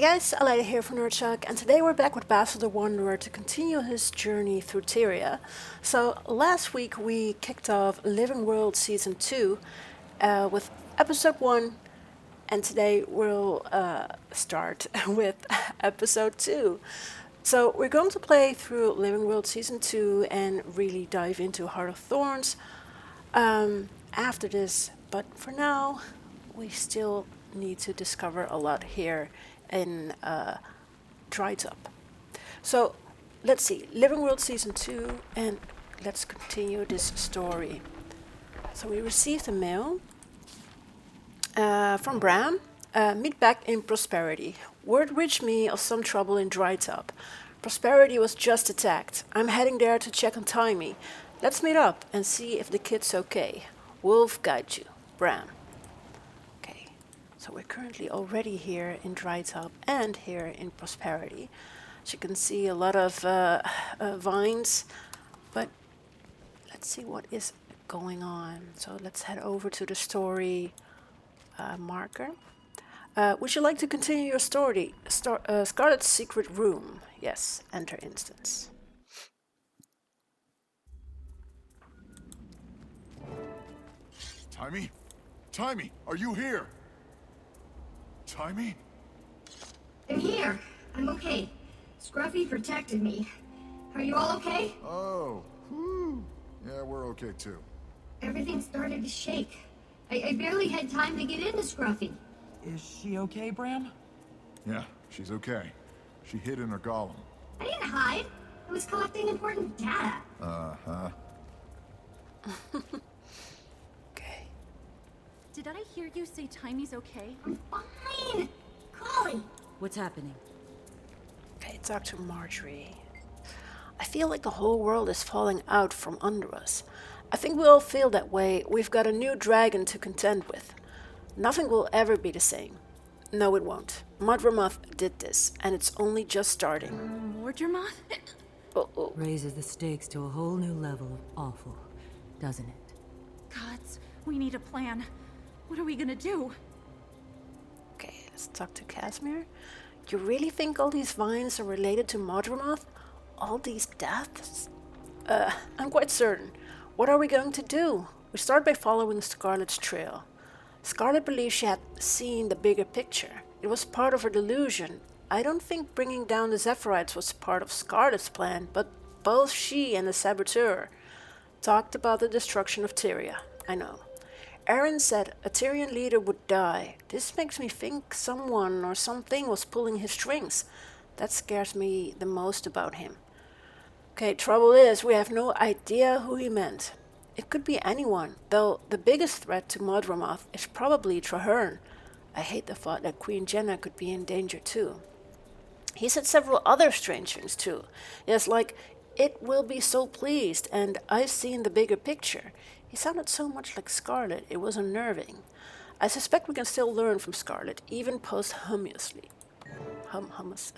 guys, Aleida here from NERDSHOCK, and today we're back with Basil the Wanderer to continue his journey through TYRIA. So last week we kicked off Living World Season 2 with Episode 1, and today we'll start with Episode 2. So we're going to play through Living World Season 2 and really dive into Heart of Thorns after this, but for now we still need to discover a lot here in Drytop. So let's see, Living World Season 2, and let's continue this story. So we received a mail from Bram. Meet back in Prosperity. Word reached me of some trouble in Drytop. Prosperity was just attacked. I'm heading there to check on Timmy. Let's meet up and see if the kid's okay. Wolf guide you. Bram. So we're currently already here in Drytop and here in Prosperity. As you can see, a lot of vines, but let's see what is going on. So let's head over to the story marker. Would you like to continue your story? Scarlet's secret room. Yes, enter instance. Timmy? Timmy, are you here? Timmy? I'm here. I'm okay. Scruffy protected me. Are you all okay? Oh, whew. Yeah, we're okay too. Everything started to shake. I barely had time to get into Scruffy. Is she okay, Bram? Yeah, she's okay. She hid in her golem. I didn't hide. I was collecting important data. Uh-huh. Okay. Did I hear you say Timy's okay? I'm fine. Colin. What's happening? Okay, talk to Marjorie. I feel like the whole world is falling out from under us. I think we all feel that way. We've got a new dragon to contend with. Nothing will ever be the same. No, it won't. Maguuma did this, and it's only just starting. Mordremoth? Uh-oh. Raises the stakes to a whole new level of awful, doesn't it? Gods, we need a plan. What are we gonna do? Okay, let's talk to Casimir. You really think all these vines are related to Maguuma? All these deaths? I'm quite certain. What are we going to do? We start by following Scarlet's trail. Scarlet believes she had seen the bigger picture. It was part of her delusion. I don't think bringing down the Zephyrite was part of Scarlet's plan, but both she and the Saboteur talked about the destruction of TYRIA. I know. Aaron said a Tyrian leader would die. This makes me think someone or something was pulling his strings. That scares me the most about him. Okay, trouble is, we have no idea who he meant. It could be anyone, though the biggest threat to Maguuma is probably Traherne. I hate the thought that Queen Jenna could be in danger too. He said several other strange things too. Yes, like, it will be so pleased, and I've seen the bigger picture. He sounded so much like Scarlet, it was unnerving. I suspect we can still learn from Scarlet, even posthumously. Hummus.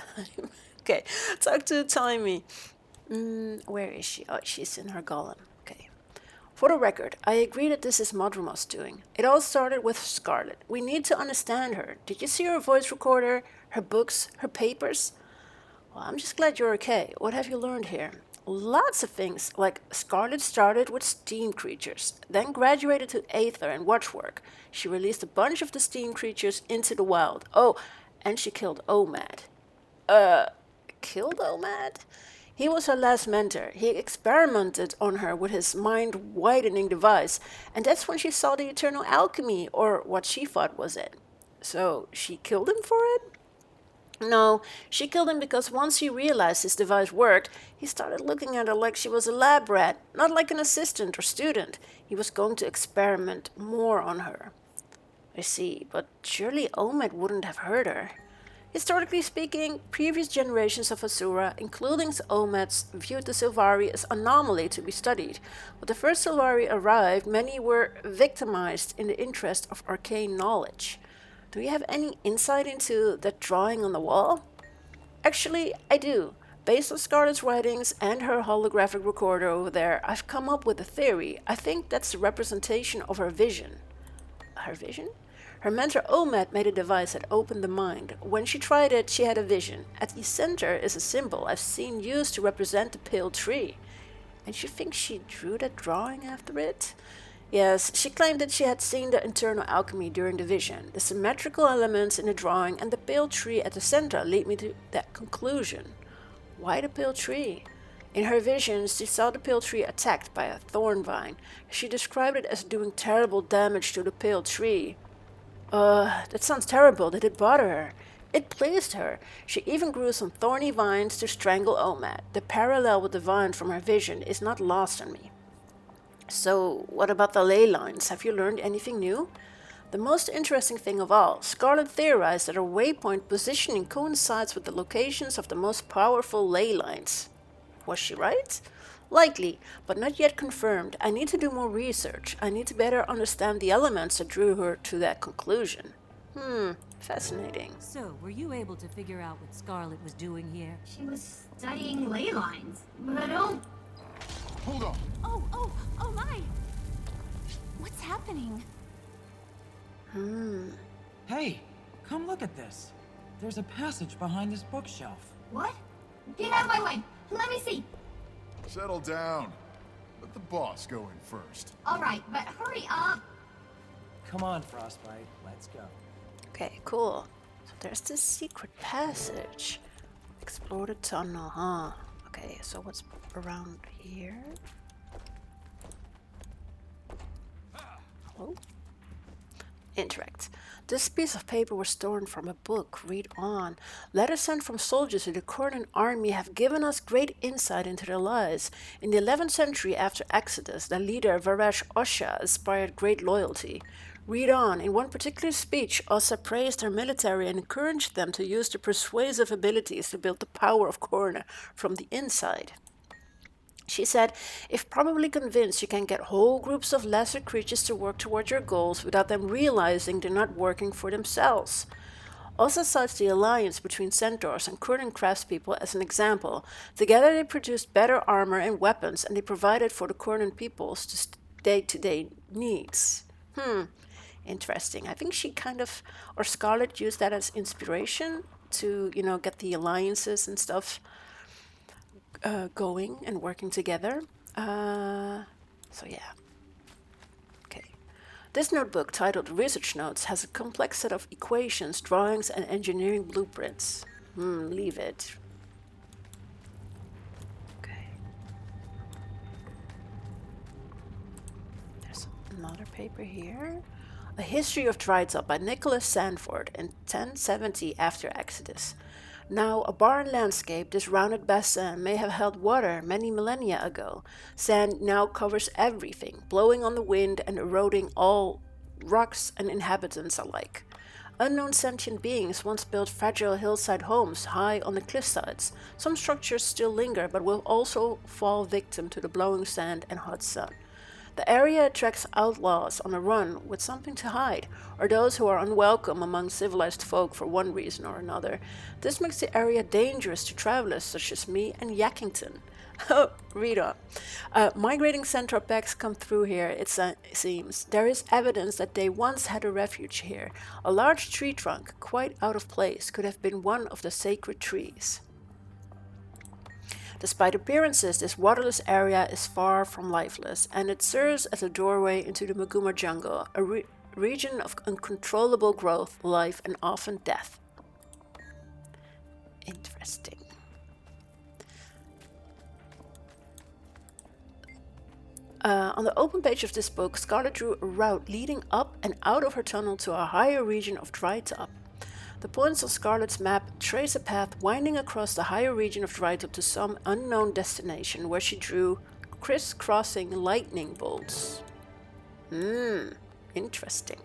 Okay, talk to Timmy. Where is she? Oh, she's in her golem. Okay. For the record, I agree that this is Maguuma's doing. It all started with Scarlet. We need to understand her. Did you see her voice recorder, her books, her papers? Well, I'm just glad you're okay. What have you learned here? Lots of things, like Scarlet started with steam creatures, then graduated to Aether and Watchwork. She released a bunch of the steam creatures into the wild. Oh, and she killed Omad. Killed Omad? He was her last mentor. He experimented on her with his mind-widening device, and that's when she saw the eternal alchemy, or what she thought was it. So, she killed him for it? No, she killed him because once he realized his device worked, he started looking at her like she was a lab rat, not like an assistant or student. He was going to experiment more on her. I see, but surely Omad wouldn't have hurt her. Historically speaking, previous generations of Asura, including Omads, viewed the Sylvari as anomaly to be studied. When the first Sylvari arrived, many were victimized in the interest of arcane knowledge. Do you have any insight into that drawing on the wall? Actually, I do. Based on Scarlet's writings and her holographic recorder over there, I've come up with a theory. I think that's a representation of her vision. Her vision? Her mentor Omed made a device that opened the mind. When she tried it, she had a vision. At the center is a symbol I've seen used to represent the pale tree. And she thinks she drew that drawing after it? Yes, she claimed that she had seen the internal alchemy during the vision. The symmetrical elements in the drawing and the pale tree at the center lead me to that conclusion. Why the pale tree? In her visions, she saw the pale tree attacked by a thorn vine. She described it as doing terrible damage to the pale tree. That sounds terrible. Did it bother her? It pleased her. She even grew some thorny vines to strangle Omed. The parallel with the vine from her vision is not lost on me. So, what about the ley lines? Have you learned anything new? The most interesting thing of all, Scarlet theorized that her waypoint positioning coincides with the locations of the most powerful ley lines. Was she right? Likely, but not yet confirmed. I need to do more research. I need to better understand the elements that drew her to that conclusion. Fascinating. So, were you able to figure out what Scarlet was doing here? She was studying ley lines, but I don't... Hold on. Oh my! What's happening? Hey, come look at this. There's a passage behind this bookshelf. What? Get out of my way! Let me see! Settle down. Let the boss go in first. Alright, but hurry up! Come on, Frostbite, let's go. Okay, cool. So there's this secret passage. Explore the tunnel, huh? Okay, so what's around here? Hello? Interact. This piece of paper was torn from a book. Read on. Letters sent from soldiers to the Cornan army have given us great insight into their lives. In the 11th century after Exodus, their leader Varesh Osha inspired great loyalty. Read on. In one particular speech, Ossa praised their military and encouraged them to use their persuasive abilities to build the power of Corna from the inside. She said, if probably convinced you can get whole groups of lesser creatures to work toward your goals without them realizing they're not working for themselves. Also cites the alliance between centaurs and Kurdan craftspeople as an example. Together they produced better armor and weapons, and they provided for the Kurdan people's day-to-day needs. Interesting. I think she kind of, or Scarlet used that as inspiration to, get the alliances and stuff going and working together. So yeah. Okay. This notebook, titled Research Notes, has a complex set of equations, drawings, and engineering blueprints. Leave it. Okay. There's another paper here. A History of Drytop by Nicholas Sanford in 1070 after Exodus. Now a barren landscape, this rounded basin may have held water many millennia ago. Sand now covers everything, blowing on the wind and eroding all rocks and inhabitants alike. Unknown sentient beings once built fragile hillside homes high on the cliffsides. Some structures still linger, but will also fall victim to the blowing sand and hot sun. The area attracts outlaws on the run with something to hide, or those who are unwelcome among civilized folk for one reason or another. This makes the area dangerous to travelers such as me and Yackington. Oh, read on. Migrating centaur packs come through here, it seems. There is evidence that they once had a refuge here. A large tree trunk, quite out of place, could have been one of the sacred trees. Despite appearances, this waterless area is far from lifeless, and it serves as a doorway into the Maguuma jungle, a region of uncontrollable growth, life, and often death. Interesting. On the open page of this book, Scarlet drew a route leading up and out of her tunnel to a higher region of Drytop. The points on Scarlet's map trace a path winding across the higher region of Drytop to some unknown destination where she drew crisscrossing lightning bolts. Interesting.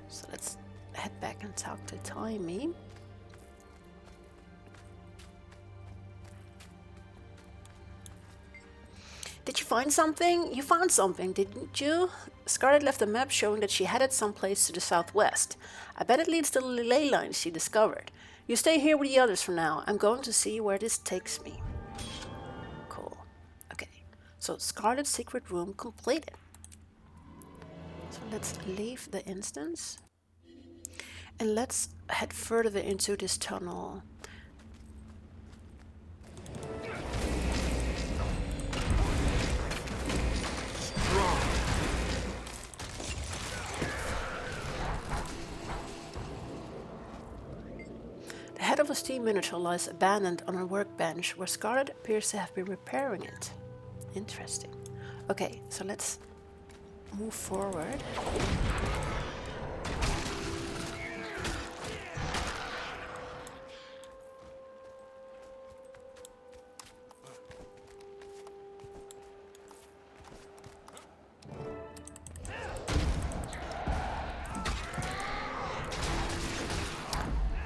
So let's head back and talk to Timmy. Did you find something? You found something, didn't you? Scarlet left a map showing that she headed someplace to the southwest. I bet it leads to the ley lines she discovered. You stay here with the others for now. I'm going to see where this takes me. Cool. Okay, so Scarlet's secret room completed. So let's leave the instance. And let's head further into this tunnel. The head of a steam minotaur lies abandoned on a workbench where Scarlet appears to have been repairing it. Interesting. Okay, so let's move forward.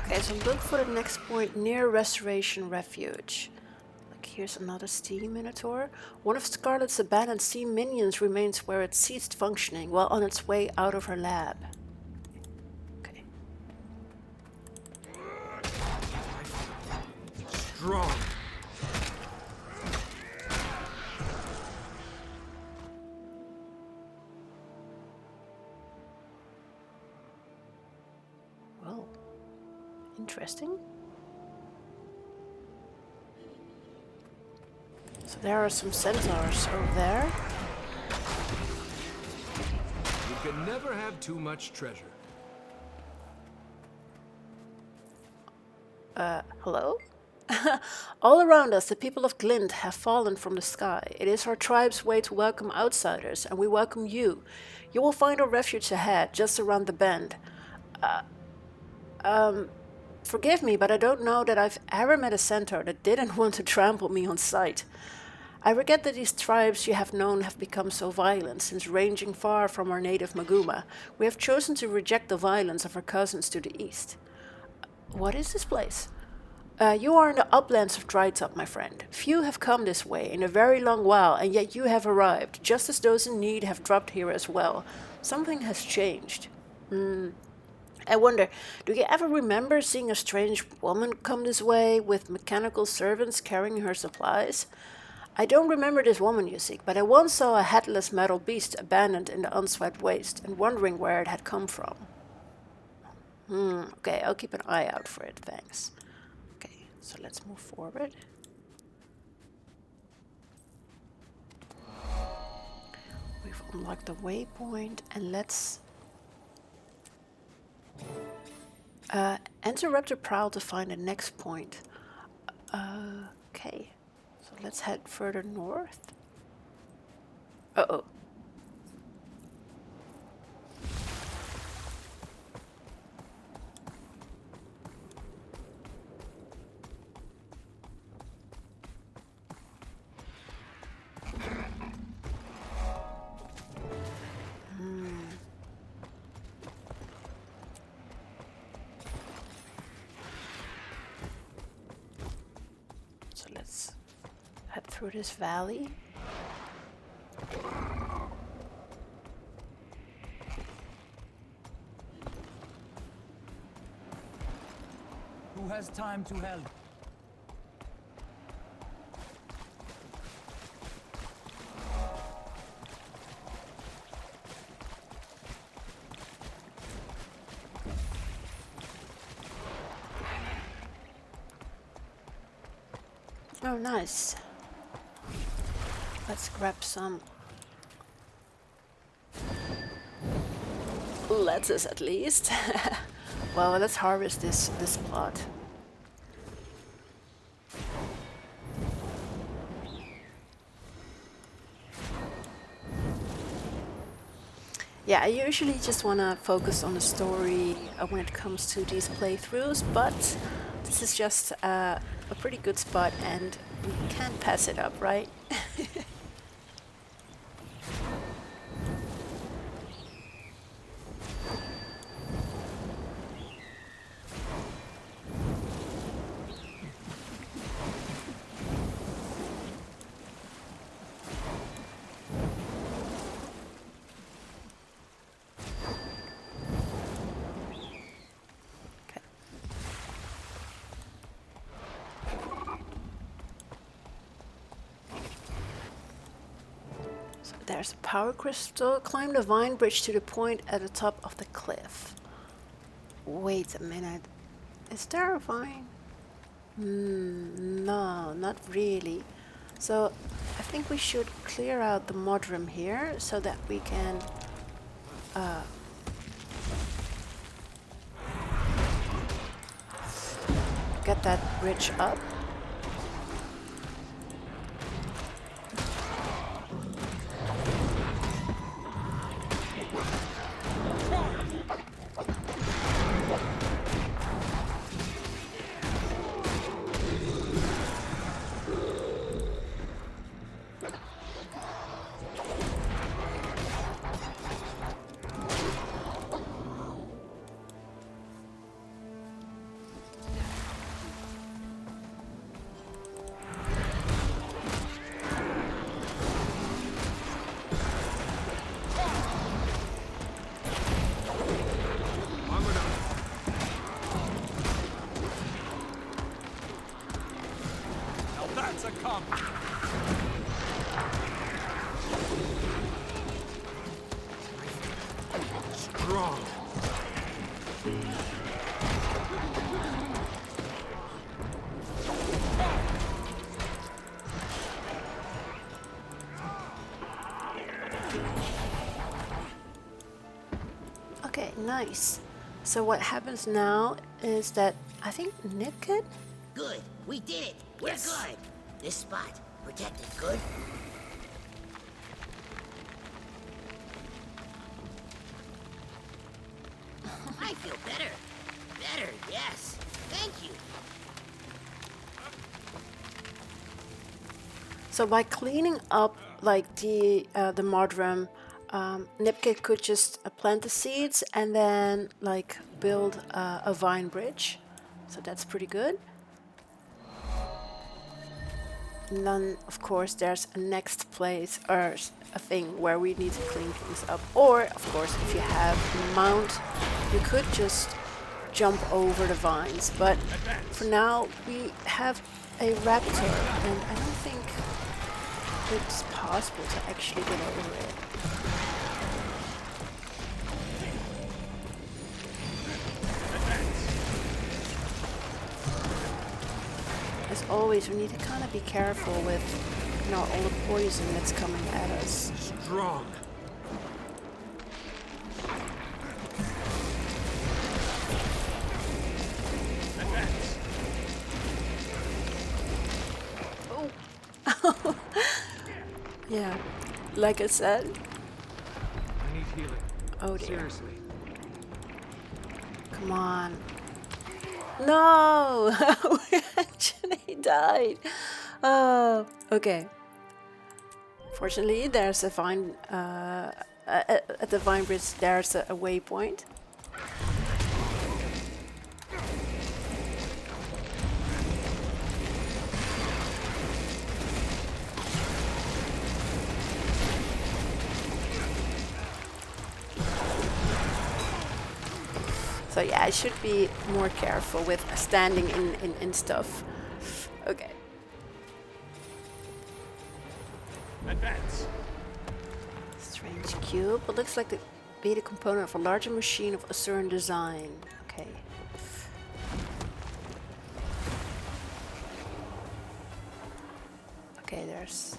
Okay, so look for the next point near Restoration Refuge. Like here's another steam minotaur. One of Scarlet's abandoned steam minions remains where it ceased functioning while on its way out of her lab. Okay. Strong. Well, interesting. So there are some centaurs over there. You can never have too much treasure. Hello? All around us, the people of Glint have fallen from the sky. It is our tribe's way to welcome outsiders, and we welcome you. You will find our refuge ahead, just around the bend. Forgive me, but I don't know that I've ever met a centaur that didn't want to trample me on sight. I regret that these tribes you have known have become so violent, since ranging far from our native Maguuma, we have chosen to reject the violence of our cousins to the east. What is this place? You are in the uplands of Drytop, my friend. Few have come this way in a very long while, and yet you have arrived, just as those in need have dropped here as well. Something has changed. I wonder, do you ever remember seeing a strange woman come this way with mechanical servants carrying her supplies? I don't remember this woman you seek, but I once saw a headless metal beast abandoned in the unswept waste and wondering where it had come from. Okay, I'll keep an eye out for it, thanks. Okay, so let's move forward. We've unlocked the waypoint, and let's interrupt the prowl to find the next point. Okay, so let's head further north. Uh-oh. So let's head through this valley. Who has time to help? Oh, nice. Let's grab some lettuce at least. Well, let's harvest this plot. Yeah, I usually just want to focus on the story when it comes to these playthroughs, but this is just a pretty good spot and we can't pass it up, right? There's a power crystal. Climb the vine bridge to the point at the top of the cliff. Wait a minute. Is there a vine? No, not really. So I think we should clear out the modrum here so that we can get that bridge up. Strong. Okay, nice. So what happens now is that I think Naked. Good. We did it. We're good. This spot protected. Good. I feel better. Better, yes. Thank you. So by cleaning up like the modrum, Nipkid could just plant the seeds and then like build a vine bridge. So that's pretty good. And then of course there's a next place or a thing where we need to clean things up. Or of course if you have a mount, you could just jump over the vines. But for now we have a raptor and I don't think it's possible to actually get over it. As always, we need to kind of be careful with, you know, all the poison that's coming at us. Strong. Oh. Yeah, like I said. I need healing. Oh dear. Seriously. Come on. No! We actually died. Oh, okay. Fortunately, there's a vine, at the vine bridge, there's a waypoint. So yeah, I should be more careful with standing in stuff. Okay. Advance. Strange cube. It looks like to be the component of a larger machine of a certain design. Okay. Okay, there's...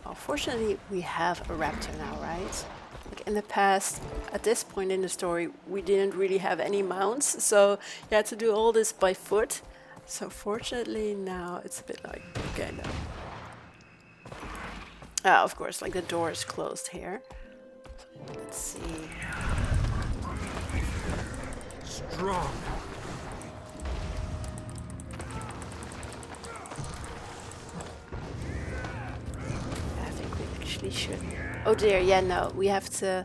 Well, fortunately, we have a raptor now, right? Like in the past, at this point in the story, we didn't really have any mounts, so you had to do all this by foot. So fortunately, now it's a bit like, okay, no. Of course, like the door is closed here. So let's see. Strong. I think we actually should. Oh dear, yeah, no, we have to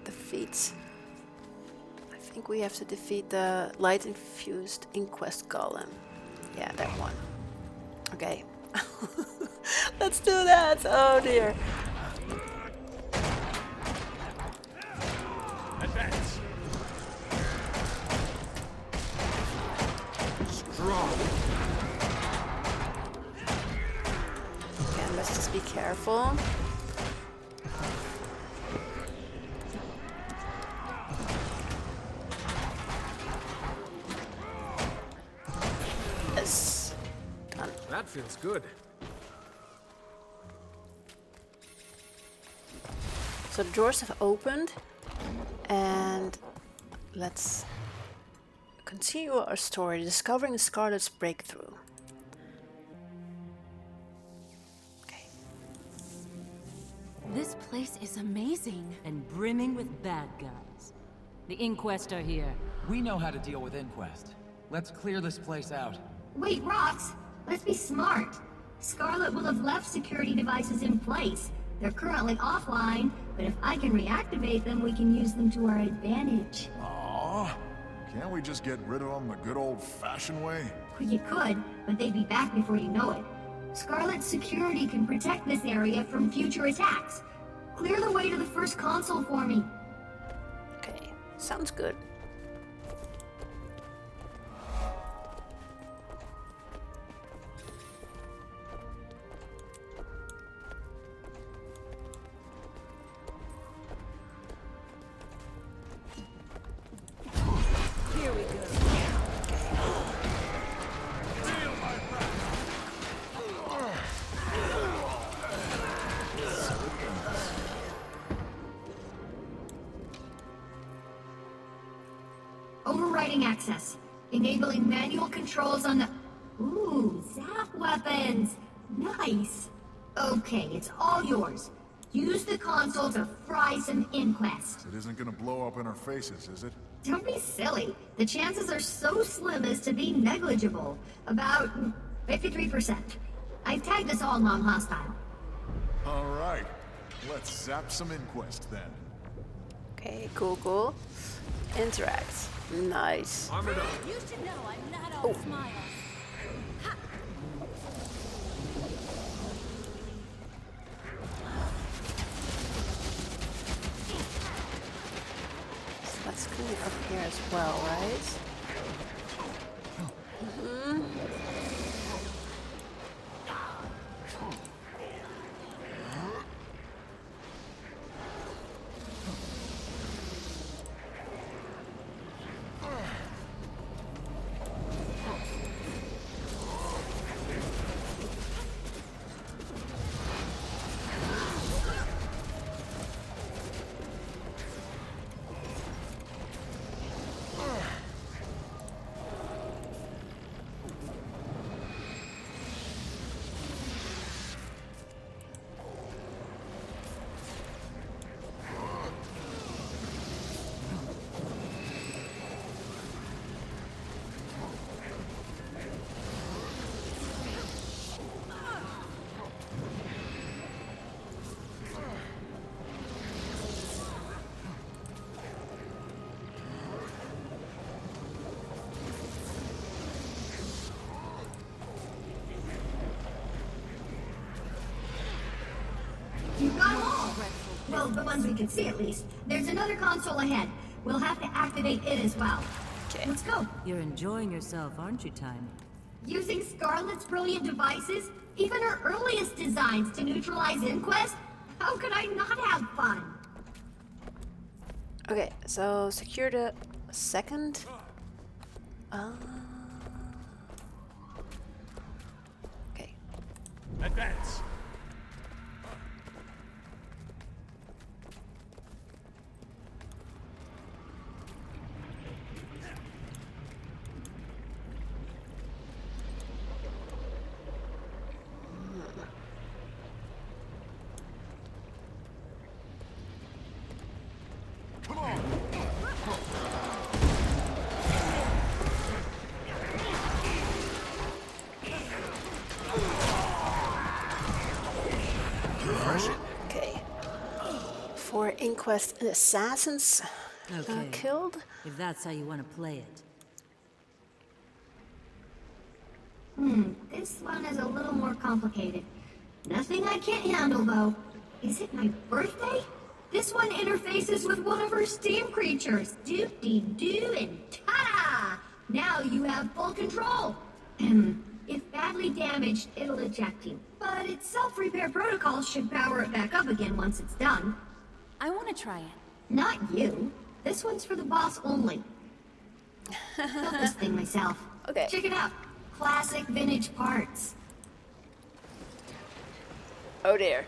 defeat. I think we have to defeat the light-infused inquest golem. Yeah, that one. Okay. Let's do that. Oh dear. Advance. Strong. Careful. Yes. Done. That feels good. So the doors have opened, and let's continue our story, discovering Scarlet's breakthrough. Okay. This place is amazing. And brimming with bad guys. The Inquest are here. We know how to deal with Inquest. Let's clear this place out. Wait, Rox, let's be smart. Scarlet will have left security devices in place. They're currently offline, but if I can reactivate them, we can use them to our advantage. Aww. Can't we just get rid of them the good old-fashioned way? Well, you could, but they'd be back before you know it. Scarlet's security can protect this area from future attacks. Clear the way to the first console for me. Okay, sounds good. Here we go. Overriding access. Enabling manual controls on the... Ooh, zap weapons! Nice! Okay, it's all yours. Use the console to fry some Inquest. It isn't gonna blow up in our faces, is it? Don't be silly. The chances are so slim as to be negligible. About 53%. I've tagged us all non-hostile. Alright. Let's zap some Inquest then. Okay, Google. Interact. Nice. Armored up. You should know I'm not all smiles. So let's go up here as well, right? You got them all! Well, the ones we can see at least. There's another console ahead. We'll have to activate it as well. Okay. Let's go. You're enjoying yourself, aren't you, Tiny? Using Scarlet's brilliant devices, even her earliest designs to neutralize Inquest? How could I not have fun? Okay, so secure the second. Okay. Advance. Come on! Okay. 4 Inquest assassins Okay. killed. If that's how you want to play it. This one is a little more complicated. Nothing I can't handle, though. Is it my birthday? This one interfaces with one of her steam creatures. Doop-dee-doo and ta-da! Now you have full control. If badly damaged, it'll eject you. But its self-repair protocol should power it back up again once it's done. I want to try it. Not you. This one's for the boss only. Built this thing myself. Okay. Check it out. Classic vintage parts. Oh dear.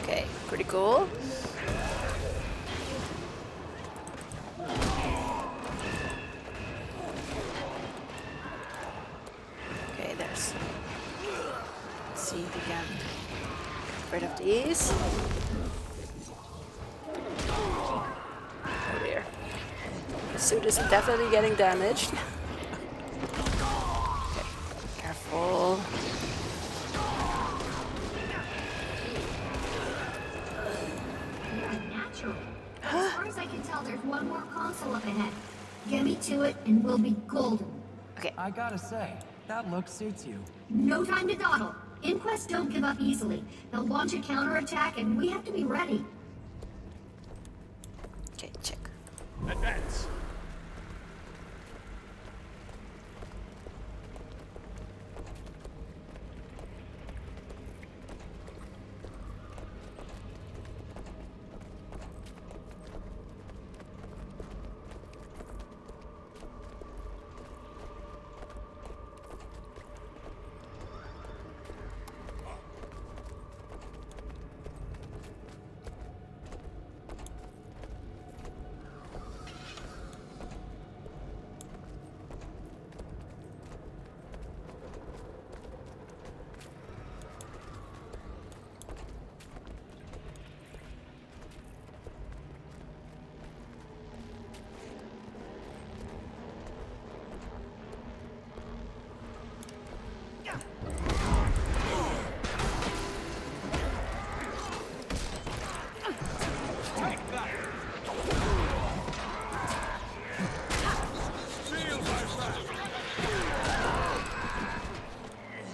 Okay, pretty cool. Okay, there's. Let's see if we can get rid of these. Oh dear. The suit is definitely getting damaged. Okay, careful. Natural. As far as I can tell, there's one more console up ahead. Get me to it, and we'll be golden. Okay, I gotta say, that look suits you. No time to dawdle. Inquests don't give up easily. They'll launch a counterattack, and we have to be ready. okay, check. Advance.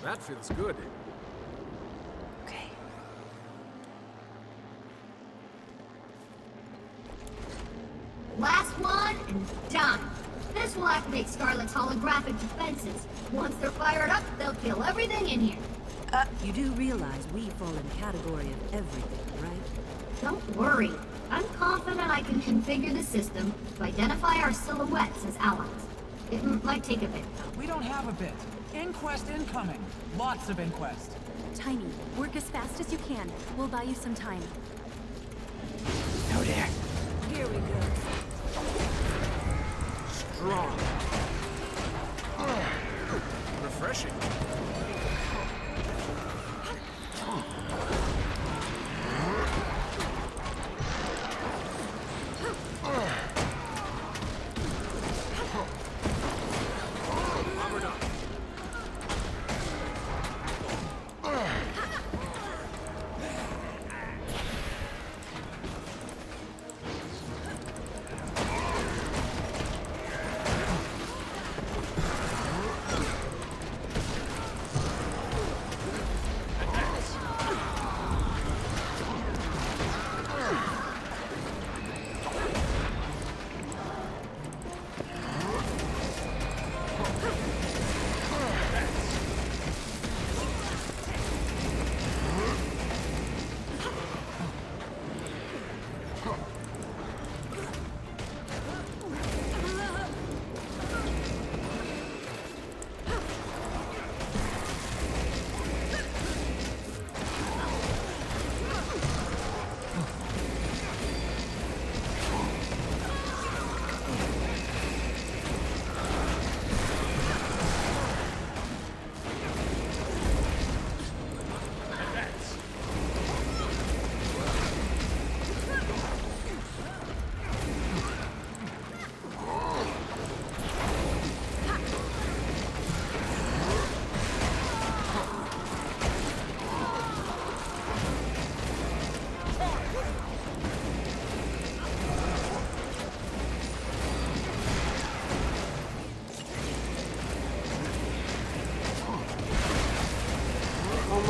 That feels good. Okay. Last one, and done. This will activate Scarlet's holographic defenses. Once they're fired up, they'll kill everything in here. You do realize we fall in the category of everything, right? Don't worry. I'm confident I can configure the system to identify our silhouettes as allies. It might take a bit, though. We don't have a bit. Inquest incoming. Lots of inquest. Tiny, work as fast as you can. We'll buy you some time. Oh dear. Here we go. Strong. Refreshing. Armored up.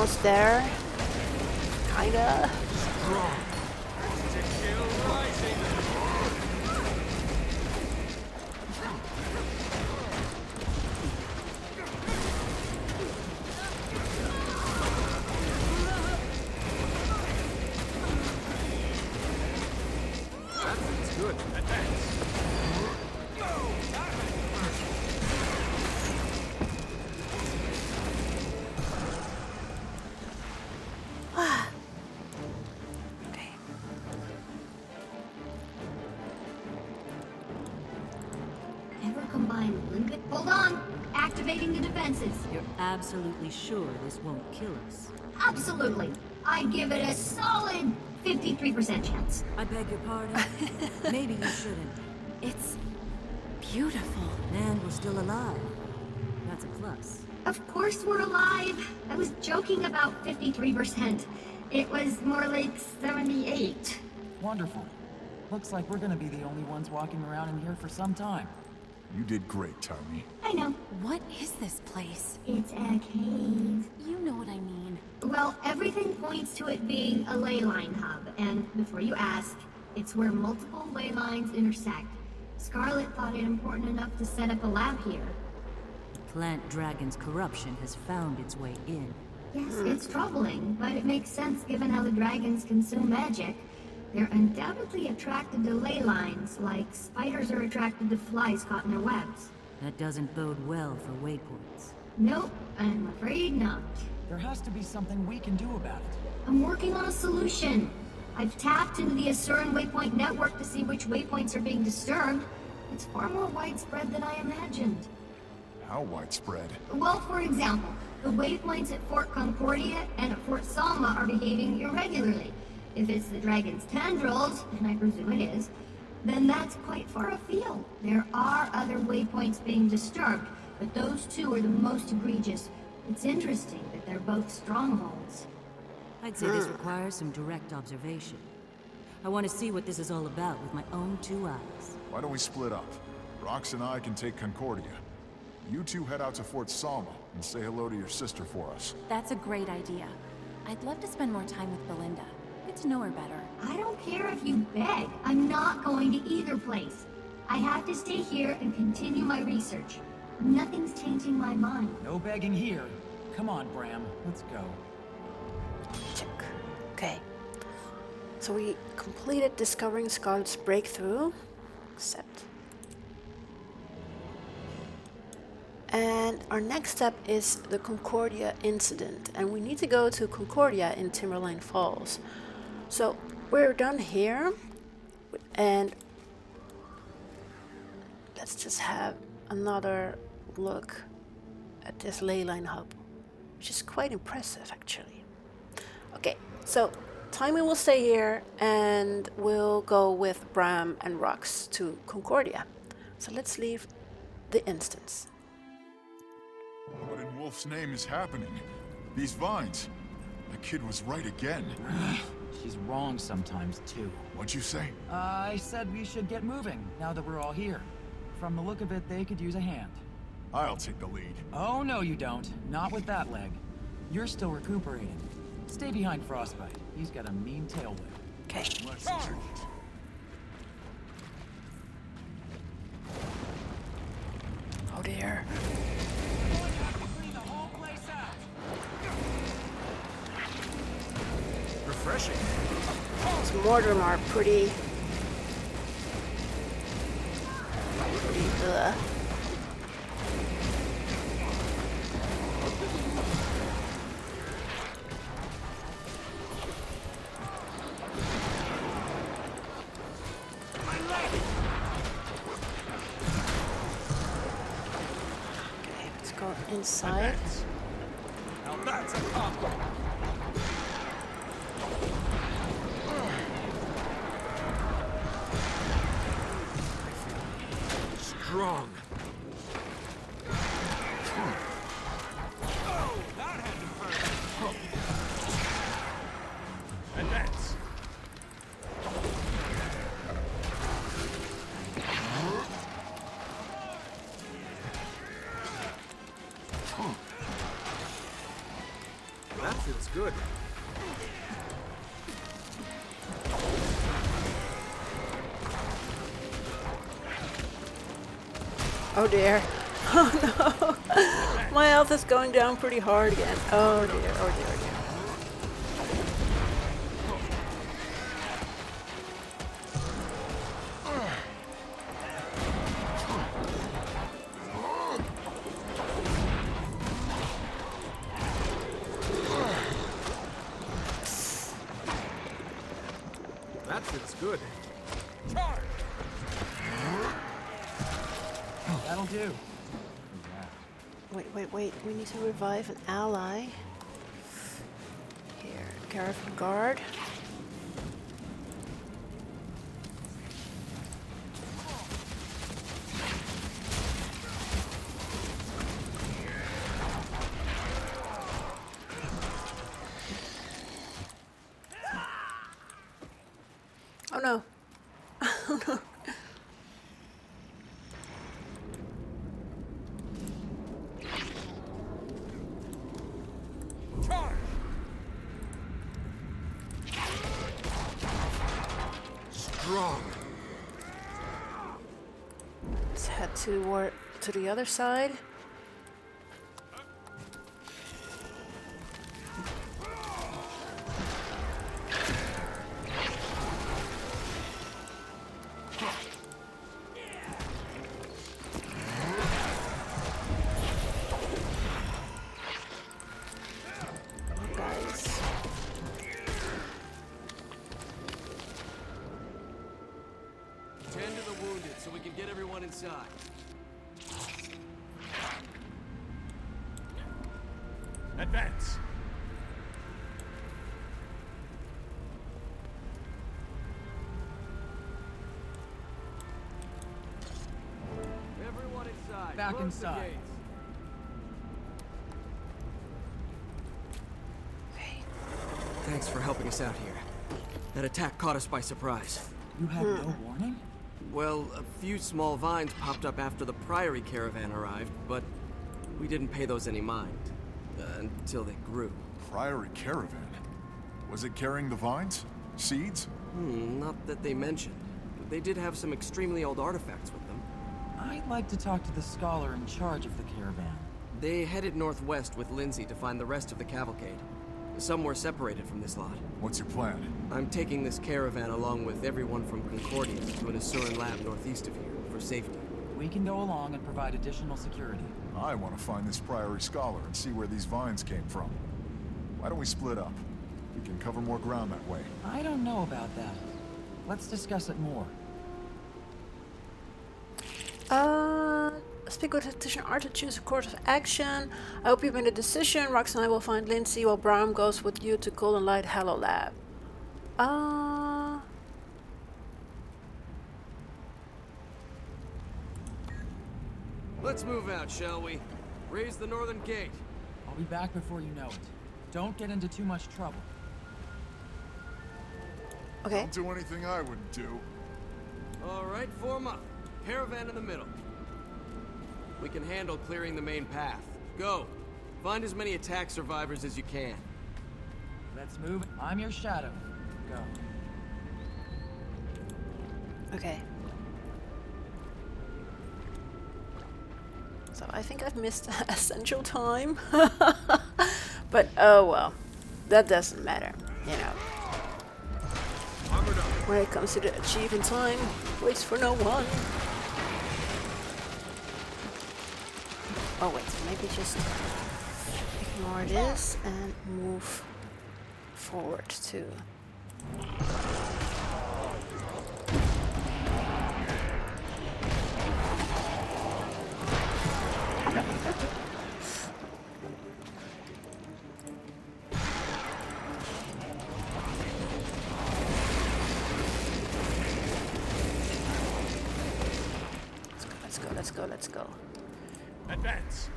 almost there. Kinda. That's good. Advance. Okay. Ever combine limpet? Hold on! Activating the defenses. You're absolutely sure this won't kill us? Absolutely. I'd give it a solid 53% chance. I beg your pardon? Maybe you shouldn't. It's beautiful. And we're still alive. That's a plus. Of course we're alive. I was joking about 53%. It was more like 78. Wonderful. Looks like we're gonna be the only ones walking around in here for some time. You did great, Tommy. I know. What is this place? It's a cave. You know what I mean. Well, everything points to it being a ley line hub, and before you ask, it's where multiple ley lines intersect. Scarlet thought it important enough to set up a lab here. Plant Dragon's corruption has found its way in. Yes, it's troubling, but it makes sense given how the dragons consume magic. They're undoubtedly attracted to ley lines, like spiders are attracted to flies caught in their webs. That doesn't bode well for waypoints. Nope, I'm afraid not. There has to be something we can do about it. I'm working on a solution. I've tapped into the Asuran Waypoint network to see which waypoints are being disturbed. It's far more widespread than I imagined. How widespread? Well, for example, the waypoints at Fort Concordia and at Fort Salma are behaving irregularly. If it's the dragon's tendrils, and I presume it is, then that's quite far afield. There are other waypoints being disturbed, but those two are the most egregious. It's interesting that they're both strongholds. I'd say this requires some direct observation. I want to see what this is all about with my own two eyes. Why don't we split up? Rox and I can take Concordia. You two head out to Fort Salma and say hello to your sister for us. That's a great idea. I'd love to spend more time with Belinda. Get to know her better. I don't care if you beg. I'm not going to either place. I have to stay here and continue my research. Nothing's changing my mind. No begging here. Come on, Bram. Let's go. Check. Okay. So we completed discovering Scarlet's breakthrough. Accept. And our next step is the Concordia Incident. And we need to go to Concordia in Timberline Falls. So we're done here. And let's just have another look at this ley line hub, which is quite impressive actually. Okay, so Timmy will stay here and we'll go with Bram and Rox to Concordia. So let's leave the instance. What in Wolf's name is happening? These vines. The kid was right again. She's wrong sometimes, too. What'd you say? I said we should get moving, now that we're all here. From the look of it, they could use a hand. I'll take the lead. Oh, no you don't. Not with that leg. You're still recuperating. Stay behind Frostbite. He's got a mean tail whip. Okay. Let's do it. Oh dear. Refreshing. Some more of them are pretty. Ugh. Okay, let's go inside. Now that's a combo. Strong. Oh, that had to hurt. Advance. That feels Oh dear. Oh no. My health is going down pretty hard again. Oh dear, oh dear, oh dear. That fits good. That'll do. Wait. We need to revive an ally. Here, Caravan Guard. Oh no. Oh no. Strong. Let's head to the other side. Guys. Tend to the wounded so we can get everyone inside. Advance. Everyone inside. Back Close the inside. gates. Thanks for helping us out here. That attack caught us by surprise. You had no warning? Well, a few small vines popped up after the Priory caravan arrived, but we didn't pay those any mind. Until they grew. Priory caravan? Was it carrying the vines? Seeds? Not that they mentioned. They did have some extremely old artifacts with them. I'd like to talk to the scholar in charge of the caravan. They headed northwest with Lindsay to find the rest of the cavalcade. Some were separated from this lot. What's your plan? I'm taking this caravan along with everyone from Concordia to an Asuran lab northeast of here, for safety. We can go along and provide additional security. I want to find this Priory scholar and see where these vines came from. Why don't we split up? We can cover more ground that way. I don't know about that. Let's discuss it more. Speak with Tactician Art to choose a course of action. I hope you've made a decision. Rox and I will find Lindsay while Bram goes with you to Golden Light Hallow Lab. Let's move out, shall we? Raise the northern gate. I'll be back before you know it. Don't get into too much trouble. Okay. Don't do anything I wouldn't do. All right, form up. Caravan in the middle. We can handle clearing the main path. Go. Find as many attack survivors as you can. Let's move. I'm your shadow. Go. Okay. So I think I've missed essential time. But oh well. That doesn't matter, you know. Armored up. When it comes to the achieving time, waits for no one. Oh wait, maybe just ignore this and move forward to... Let's go. Advance.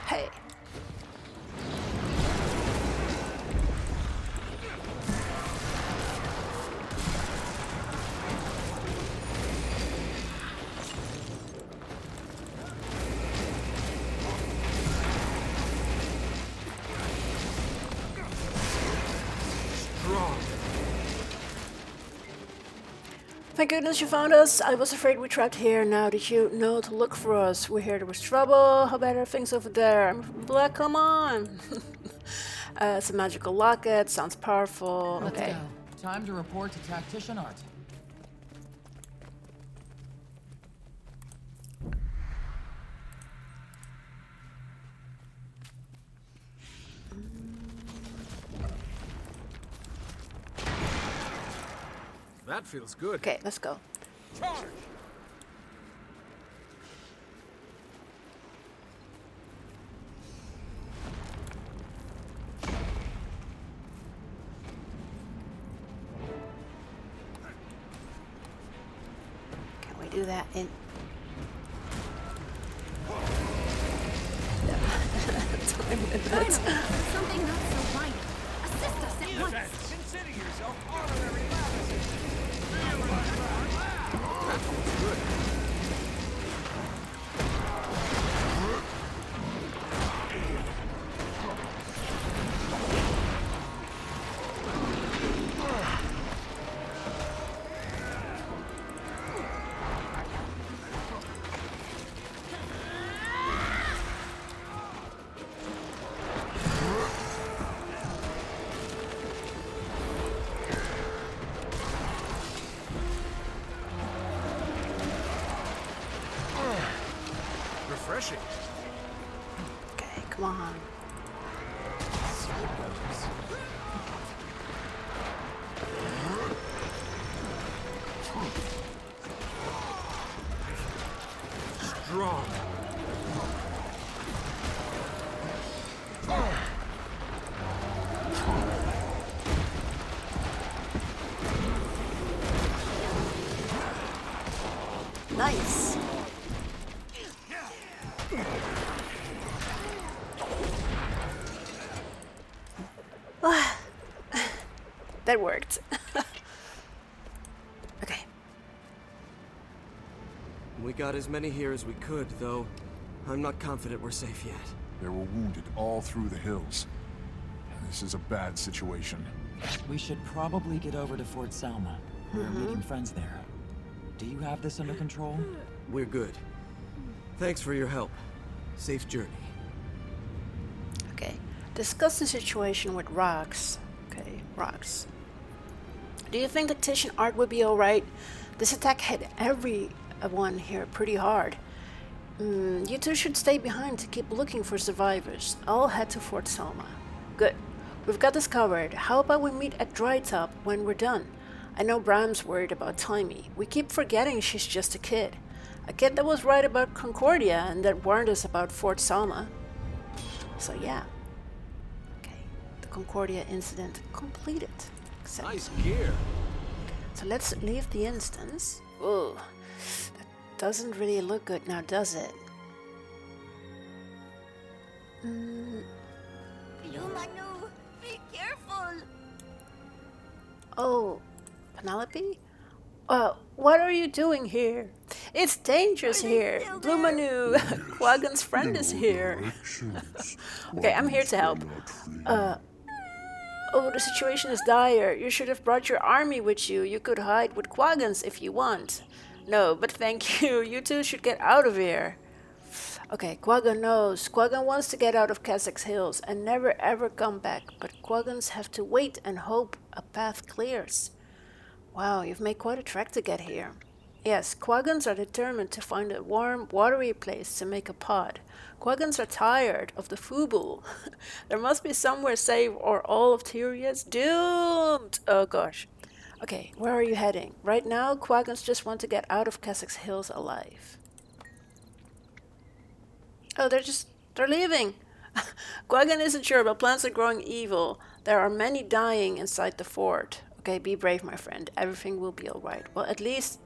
Hey. thank goodness you found us. I was afraid we trapped here. Now that you know to look for us. We heard there was trouble. How bad are things over there? I'm black, come on. It's a magical locket. Sounds powerful. Let's Okay. go. Time to report to Tactician Art. That feels good. Okay, let's go. Charge! Can we do that in... Time limit. Something not so right. Assist us at once. Defense! Consider yourself honorary lattices. That feels good. Refreshing. Okay, come on. Strong. Nice. That worked. Okay. We got as many here as we could, though I'm not confident we're safe yet. There were wounded all through the hills. This is a bad situation. We should probably get over to Fort Salma. We're meeting friends there. Do you have this under control? We're good. Thanks for your help. Safe journey. Okay. Discuss the situation with Rox. Okay, Rox. Do you think the Tactician Art would be alright? This attack hit everyone here pretty hard. You two should stay behind to keep looking for survivors. I'll head to Fort Salma. Good. We've got this covered. How about we meet at Dry Top when we're done? I know Bram's worried about Timmy. We keep forgetting she's just a kid. A kid that was right about Concordia and that warned us about Fort Salma. So yeah. Okay. The Concordia Incident completed. Accept. Nice gear. So let's leave the instance. Ooh. That doesn't really look good now, does it? Lumanu, be careful. Oh, Penelope? What are you doing here? It's dangerous here. Blue Manu, Quaggan's friend is here. Okay, I'm here to help. Oh, the situation is dire. You should have brought your army with you. You could hide with Quaggans if you want. No, but thank you. You two should get out of here. Okay, Quaggan knows. Quaggan wants to get out of Kazakh's hills and never ever come back, but Quaggans have to wait and hope a path clears. Wow, you've made quite a trek to get here. Yes, Quaggans are determined to find a warm, watery place to make a pod. Quaggans are tired of the Fubu. There must be somewhere safe or all of TYRIA is doomed. Oh gosh. Okay, where are you heading? Right now, Quaggans just want to get out of Kazakh's hills alive. Oh, they're leaving. Quaggan isn't sure, but plants are growing evil. There are many dying inside the fort. Okay, be brave, my friend. Everything will be alright. Well, at least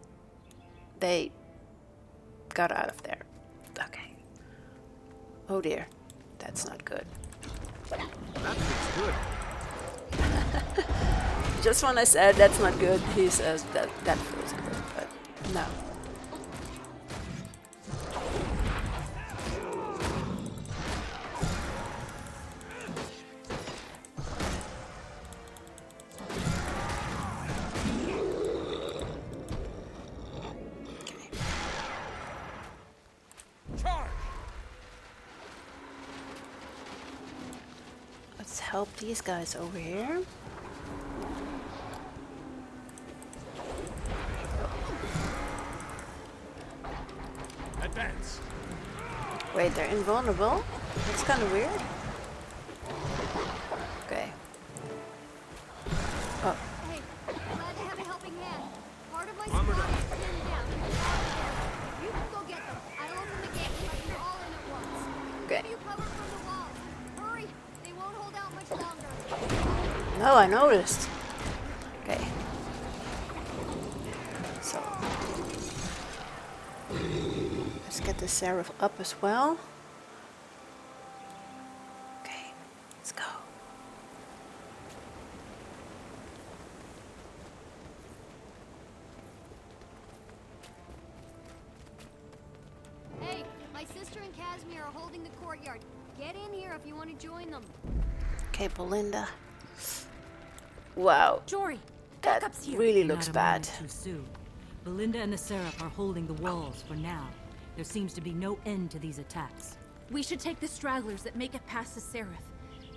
they got out of there. Okay. Oh dear. That's not good. That feels good. Just when I said that's not good, he says that feels good, but no. Let's help these guys over here. Advance. Wait, they're invulnerable? That's kind of weird. Okay. Oh, Hey, glad to have a helping hand. Part of my squad is pinned down. You can go get them. I'll open the gate, but you're all in at once. okay. You cover from the walls. Hurry, they won't hold out much longer. No, I noticed. Okay. So let's get the Seraph up as well. Okay, let's go. Hey, my sister and Casimir are holding the courtyard. Get in here if you want to join them. Okay, Belinda. Wow, Jory, that backup's here. really Not looks a bad. moment Too soon. Belinda and the Seraph are holding the walls for now. There seems to be no end to these attacks. We should take the stragglers that make it past the Seraph.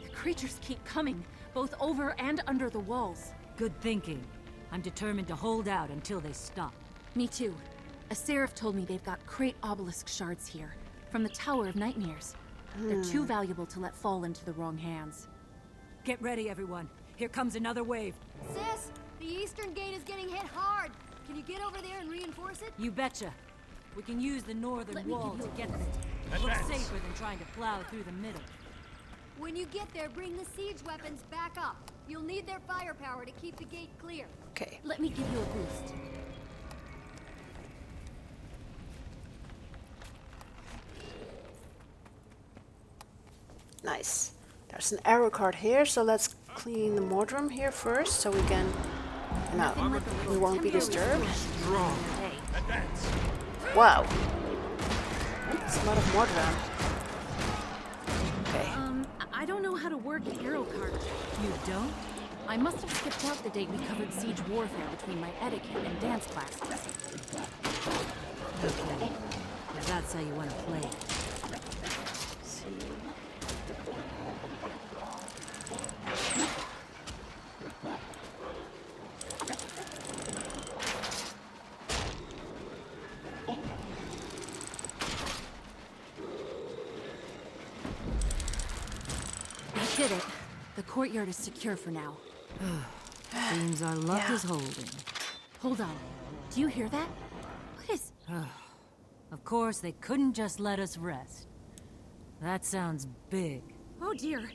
The creatures keep coming, both over and under the walls. Good thinking. I'm determined to hold out until they stop. Me too. A Seraph told me they've got great obelisk shards here, from the Tower of Nightmares. They're too valuable to let fall into the wrong hands. Get ready, everyone. Here comes another wave. Sis, the eastern gate is getting hit hard. Can you get over there and reinforce it? You betcha. We can use the northern Let me wall give to you a get there. Looks Advance. safer than trying to plow through the middle. When you get there, bring the siege weapons back up. You'll need their firepower to keep the gate clear. Okay, Let me give you a boost. nice. There's an arrow card here, so let's clean the mortar here first, so we can. No, we won't be disturbed. Strong. Hey, Advance. Wow, it's a lot of mortar. Okay. I don't know how to work an arrow card. You don't? I must have skipped out the date we covered siege warfare between my etiquette and dance classes. Okay. If that's how you want to play it. See. I did it. The courtyard is secure for now. Seems our luck Yeah. is holding. Hold on. Do you hear that? What is... Of course, they couldn't just let us rest. That sounds big. Oh dear.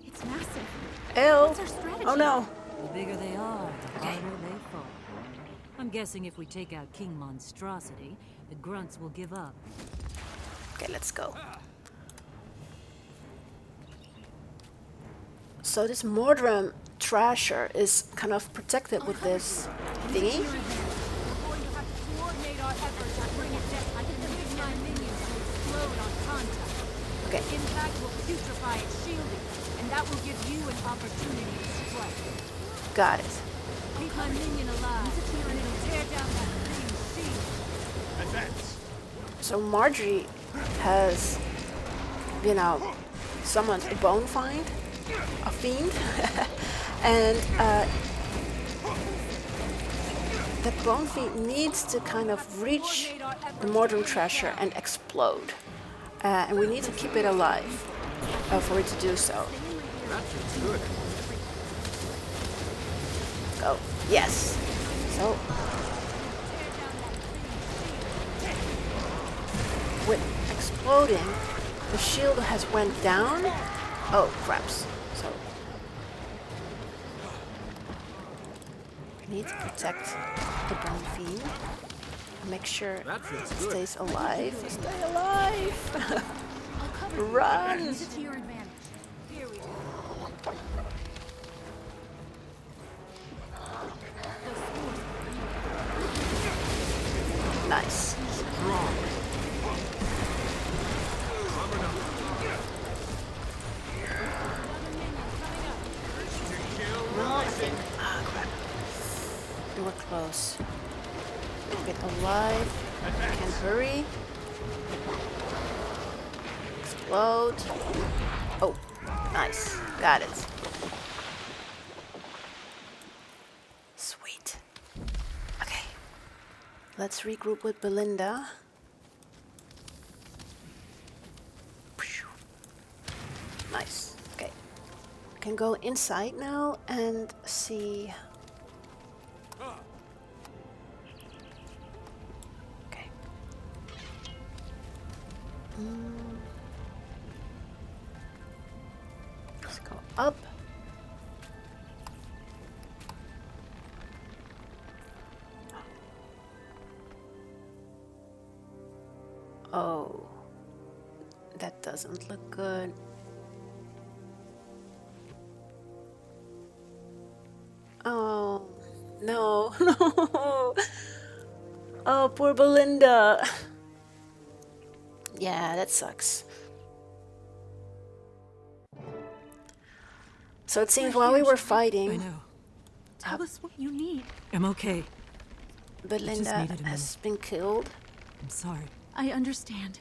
It's massive. Ew. What's our strategy? Oh no. The bigger they are, the harder they fall. I'm guessing if we take out King Monstrosity, the grunts will give up. Okay, let's go. So this Mordram Trasher is kind of protected with this thingy. We're going to have to coordinate our efforts to bring it down. I can convince my minions to explode on contact. Okay, Impact will putrefy its shielding, and that will give you an opportunity to strike. got it. Keep my minion alive, and it'll tear down that thing's shield. Advance. So Marjorie has, you know, summoned a bone fiend, a fiend, and the bone fiend needs to kind of reach the Mordram Treasure and explode. And we need to keep it alive for it to do so. That feels good. Go. Yes. So with exploding, the shield has went down. Oh, craps. So we need to protect the bone fiend. Make sure That feels it good. stays alive. Stay alive. I'll cover you. Run. Use it to your advantage. Here we go. Nice. Strong. Armored up. No, I think. Ah, crap. We were close. Get alive. Can hurry. Explode. Oh, Nice. Got it. Sweet. Okay. Let's regroup with Belinda. Nice. Okay. Can go inside now and see. Okay. Let's go up. Oh, that doesn't look good. Oh, no, no. Oh, poor Belinda. Yeah, that sucks. So it seems while we were I fighting, know. Tell us what you need. I'm okay. Belinda needed a has been killed. I'm sorry. I understand.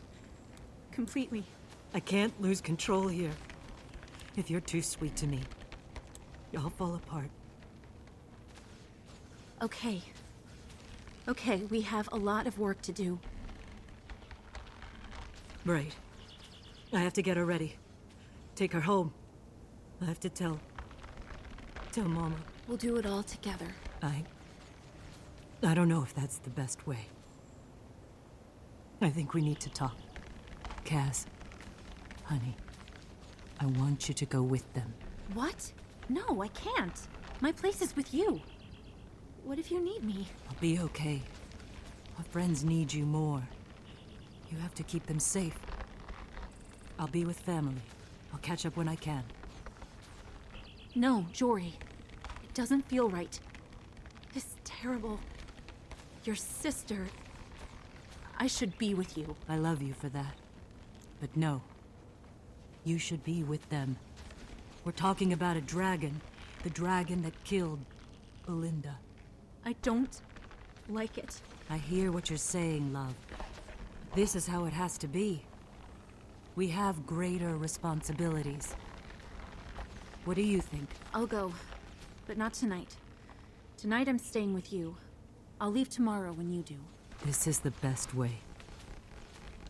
Completely. I can't lose control here. If you're too sweet to me, I'll fall apart. Okay. Okay, we have a lot of work to do. Right. I have to get her ready. Take her home. I have to tell Mama. We'll do it all together. I don't know if that's the best way. I think we need to talk. Kaz, honey, I want you to go with them. What? No, I can't. My place is with you. What if you need me? I'll be okay. Our friends need you more. You have to keep them safe. I'll be with family. I'll catch up when I can. No, Jory. It doesn't feel right. This terrible... Your sister... I should be with you. I love you for that. But no. You should be with them. We're talking about a dragon. The dragon that killed Belinda. I don't like it. I hear what you're saying, love. This is how it has to be. We have greater responsibilities. What do you think? I'll go, but not tonight. Tonight I'm staying with you. I'll leave tomorrow when you do. This is the best way.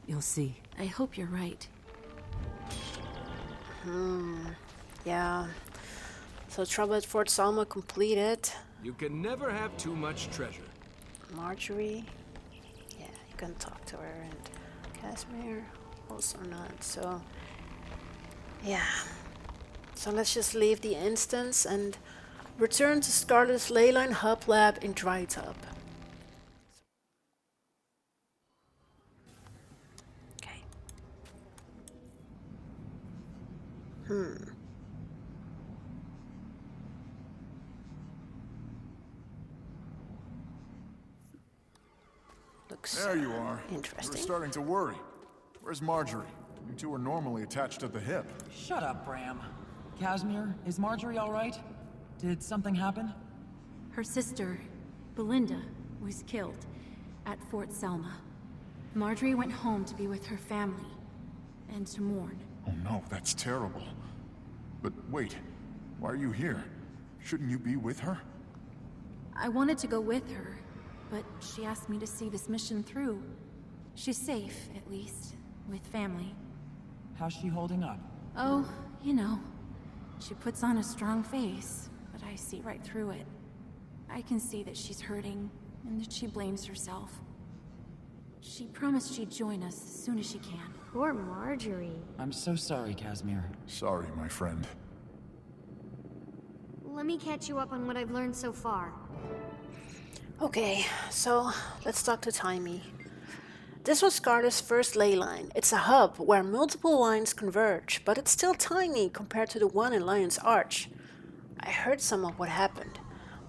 You'll see. I hope you're right. Yeah. So trouble at Fort Salma completed. You can never have too much treasure. Marjorie. Yeah, you can talk to her. And Casimir, also not. So, yeah. So let's just leave the instance and return to Scarlet's Leyline Hub Lab in Drytop. Okay. Looks There you are. interesting. We're starting to worry. Where's Marjorie? You two are normally attached at the hip. Shut up, Bram. Casimir, is Marjorie all right? Did something happen? Her sister, Belinda, was killed at Fort Salma. Marjorie went home to be with her family and to mourn. Oh no, that's terrible. But wait, why are you here? Shouldn't you be with her? I wanted to go with her, but she asked me to see this mission through. She's safe, at least, with family. How's she holding up? Oh, you know. She puts on a strong face, but I see right through it. I can see that she's hurting, and that she blames herself. She promised she'd join us as soon as she can. Poor Marjorie. I'm so sorry, Casimir. Sorry, my friend. Let me catch you up on what I've learned so far. Okay, so let's talk to Timmy. This was Scarlet's first ley line. It's a hub where multiple lines converge, but it's still tiny compared to the one in Lion's Arch. I heard some of what happened.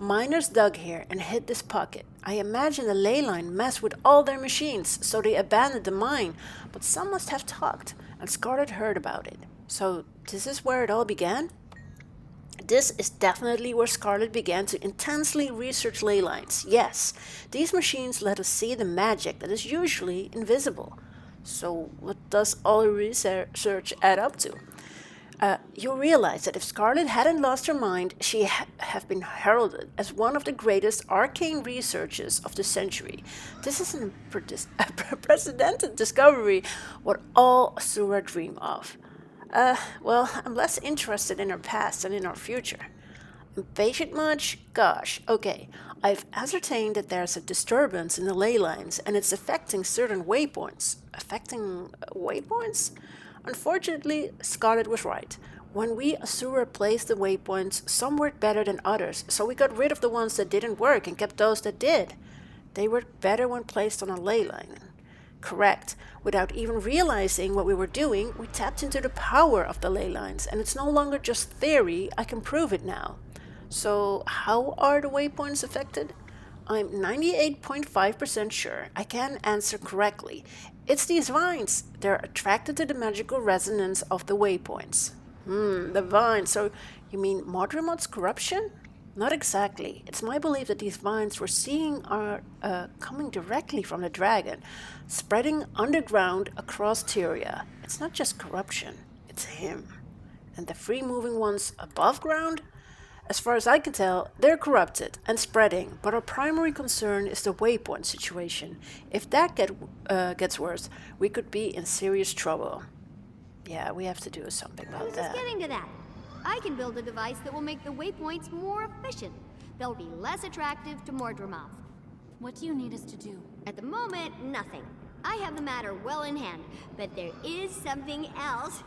Miners dug here and hid this pocket. I imagine the ley line messed with all their machines, so they abandoned the mine, but some must have talked, and Scarlet heard about it. So this is where it all began? This is definitely where Scarlet began to intensely research ley lines. Yes, these machines let us see the magic that is usually invisible. So what does all the research add up to? You realize that if Scarlet hadn't lost her mind, she'd have been heralded as one of the greatest arcane researchers of the century. This is an unprecedented discovery, what all Asura dream of. Well, I'm less interested in our past than in our future. Impatient much? Gosh, okay. I've ascertained that there's a disturbance in the ley lines and it's affecting certain waypoints. Affecting waypoints? Unfortunately, Scarlet was right. When we Asura placed the waypoints, some worked better than others, so we got rid of the ones that didn't work and kept those that did. They worked better when placed on a ley line. Correct. Without even realizing what we were doing, we tapped into the power of the ley lines, and it's no longer just theory, I can prove it now. So, how are the waypoints affected? I'm 98.5% sure I can answer correctly. It's these vines. They're attracted to the magical resonance of the waypoints. The vines. So, you mean Modrimod's corruption? Not exactly. It's my belief that these vines we're seeing are coming directly from the dragon, spreading underground across TYRIA. It's not just corruption, it's him. And the free-moving ones above ground? As far as I can tell, they're corrupted and spreading, but our primary concern is the waypoint situation. If that gets worse, we could be in serious trouble. Yeah, we have to do something about that. I was just getting to that. I can build a device that will make the waypoints more efficient. They'll be less attractive to Mordremoth. What do you need us to do? At the moment, nothing. I have the matter well in hand, but there is something else.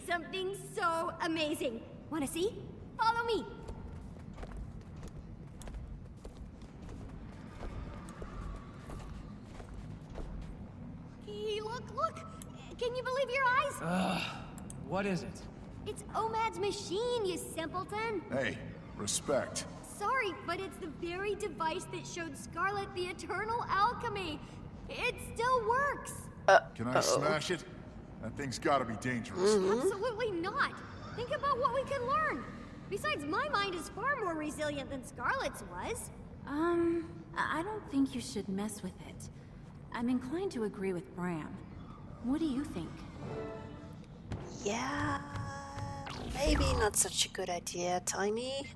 Something so amazing. Want to see? Follow me. Hey, look! Can you believe your eyes? What is it? It's Omad's machine, you simpleton. Hey, respect. Sorry, but it's the very device that showed Scarlet the eternal alchemy. It still works. Can I smash it? That thing's gotta be dangerous. Absolutely not. Think about what we can learn. Besides, my mind is far more resilient than Scarlet's was. I don't think you should mess with it. I'm inclined to agree with Bram. What do you think? Yeah, maybe not such a good idea, Timey.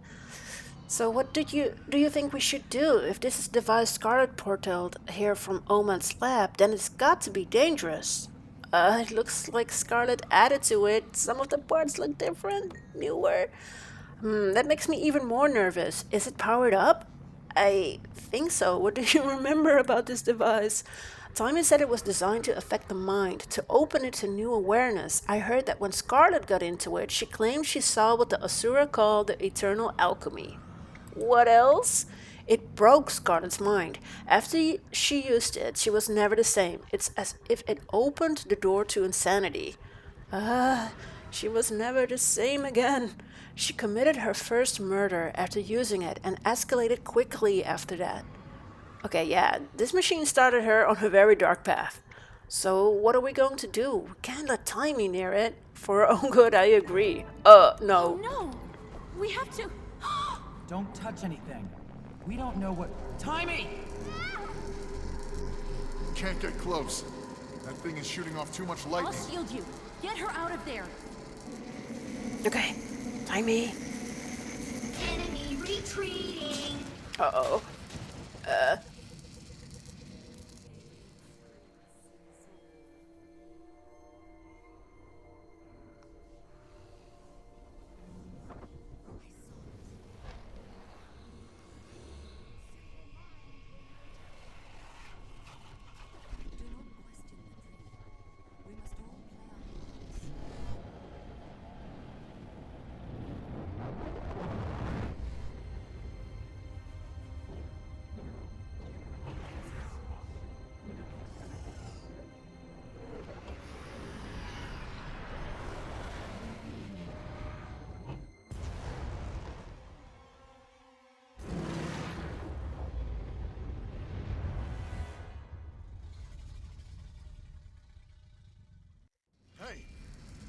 So what do you think we should do? If this is the device Scarlet portaled here from Oman's lab, then it's got to be dangerous. It looks like Scarlet added to it. Some of the parts look different, newer. That makes me even more nervous. Is it powered up? I think so. What do you remember about this device? Timmy said it was designed to affect the mind, to open it to new awareness. I heard that when Scarlet got into it, she claimed she saw what the Asura call the eternal alchemy. What else? It broke Scarlet's mind. After she used it, she was never the same. It's as if it opened the door to insanity. She was never the same again. She committed her first murder after using it and escalated quickly after that. Okay, yeah, this machine started her on a very dark path. So what are we going to do? We can't let Timey near it. For her own good, I agree. No. Oh, no! We have to... Don't touch anything. We don't know what... Timey! Can't get close. That thing is shooting off too much I'll lightning. shield you. Get her out of there. Okay, Timey. Enemy retreating. Uh-oh.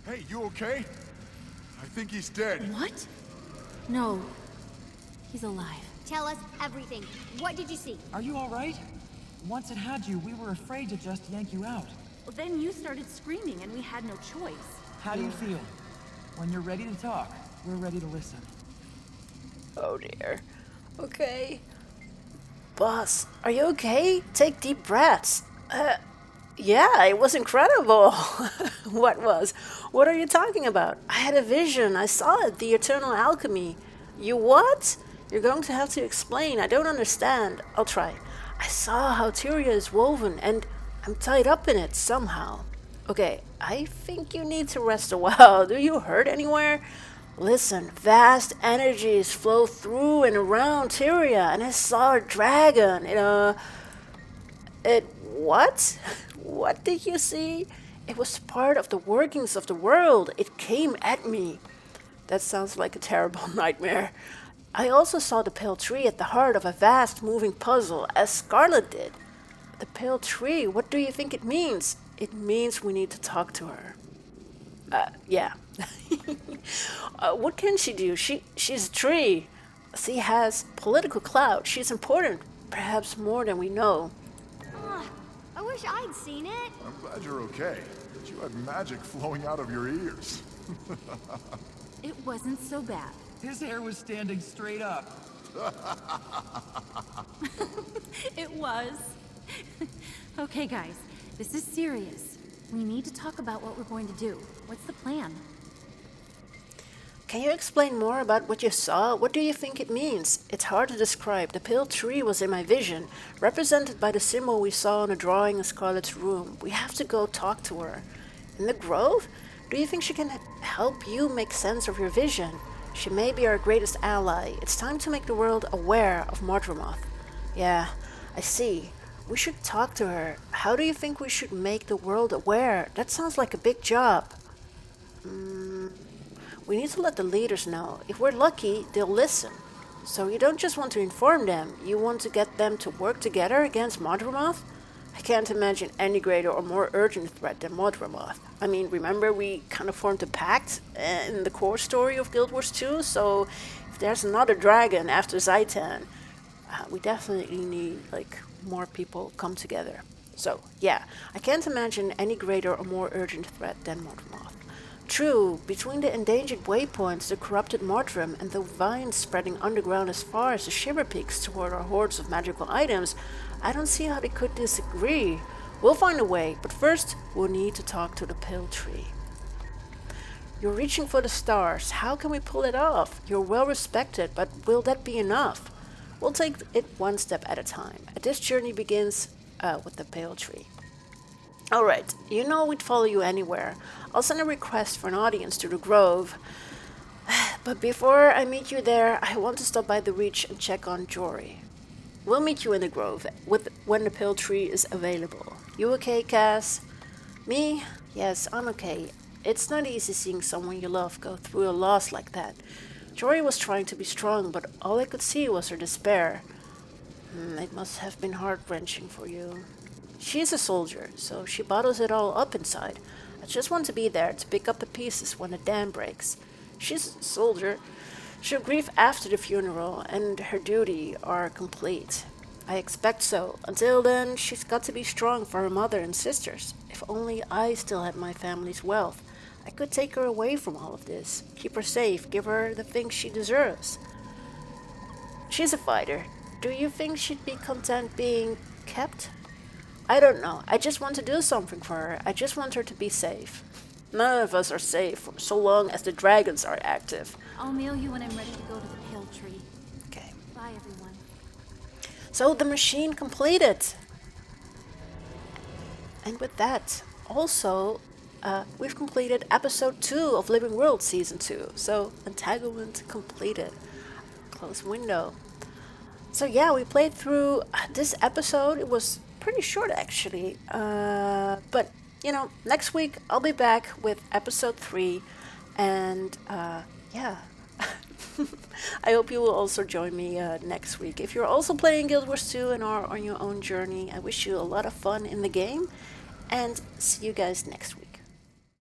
Hey, you okay? I think he's dead. What? No. He's alive. Tell us everything. What did you see? Are you all right? Once it had you, we were afraid to just yank you out. Well, then you started screaming and we had no choice. How do you feel? When you're ready to talk, we're ready to listen. Oh dear. Okay. Boss, are you okay? Take deep breaths. Yeah, it was incredible. What was? What are you talking about? I had a vision. I saw it. The eternal alchemy. You what? You're going to have to explain. I don't understand. I'll try. I saw how TYRIA is woven, and I'm tied up in it somehow. Okay, I think you need to rest a while. Do you hurt anywhere? Listen, vast energies flow through and around TYRIA, and I saw a dragon. What? What did you see? It was part of the workings of the world. It came at me. That sounds like a terrible nightmare. I also saw the pale tree at the heart of a vast moving puzzle, as Scarlet did. The pale tree, what do you think it means? It means we need to talk to her. Yeah. What can she do? She's a tree. She has political clout. She's important, perhaps more than we know. I wish I'd seen it. I'm glad you're okay, but you had magic flowing out of your ears. It wasn't so bad. His hair was standing straight up. It was. Okay, guys, this is serious. We need to talk about what we're going to do. What's the plan? Can you explain more about what you saw? What do you think it means? It's hard to describe. The pale tree was in my vision, represented by the symbol we saw in a drawing in Scarlet's room. We have to go talk to her. In the grove? Do you think she can help you make sense of your vision? She may be our greatest ally. It's time to make the world aware of Mordremoth. Yeah, I see. We should talk to her. How do you think we should make the world aware? That sounds like a big job. We need to let the leaders know. If we're lucky, they'll listen. So you don't just want to inform them, you want to get them to work together against Mordremoth? I can't imagine any greater or more urgent threat than Mordremoth. I mean, remember we kind of formed a pact in the core story of Guild Wars 2, so if there's another dragon after Zaitan, we definitely need, more people come together. So, yeah, I can't imagine any greater or more urgent threat than Mordremoth. True, between the endangered waypoints, the corrupted Mordrim, and the vines spreading underground as far as the Shiver Peaks toward our hordes of magical items, I don't see how they could disagree. We'll find a way, but first, we'll need to talk to the pale tree. You're reaching for the stars. How can we pull it off? You're well respected, but will that be enough? We'll take it one step at a time. This journey begins with the pale tree. Alright, you know we'd follow you anywhere. I'll send a request for an audience to the Grove. But before I meet you there, I want to stop by the Reach and check on Jory. We'll meet you in the Grove when the pale tree is available. You okay, Cass? Me? Yes, I'm okay. It's not easy seeing someone you love go through a loss like that. Jory was trying to be strong, but all I could see was her despair. It must have been heart-wrenching for you. She's a soldier, so she bottles it all up inside. I just want to be there to pick up the pieces when the dam breaks. She's a soldier. She'll grieve after the funeral, and her duty are complete. I expect so. Until then, she's got to be strong for her mother and sisters. If only I still had my family's wealth, I could take her away from all of this. Keep her safe, give her the things she deserves. She's a fighter. Do you think she'd be content being kept? I don't know. I just want to do something for her. I just want her to be safe. None of us are safe for so long as the dragons are active. I'll mail you when I'm ready to go to the pale tree. Okay. Bye, everyone. So the machine completed. And with that, also, we've completed episode 2 of Living World Season 2. So, Entanglement completed. Close window. So yeah, we played through this episode. It was pretty short, actually. But, next week I'll be back with episode 3. And, yeah. I hope you will also join me next week. If you're also playing Guild Wars 2 and are on your own journey, I wish you a lot of fun in the game. And see you guys next week.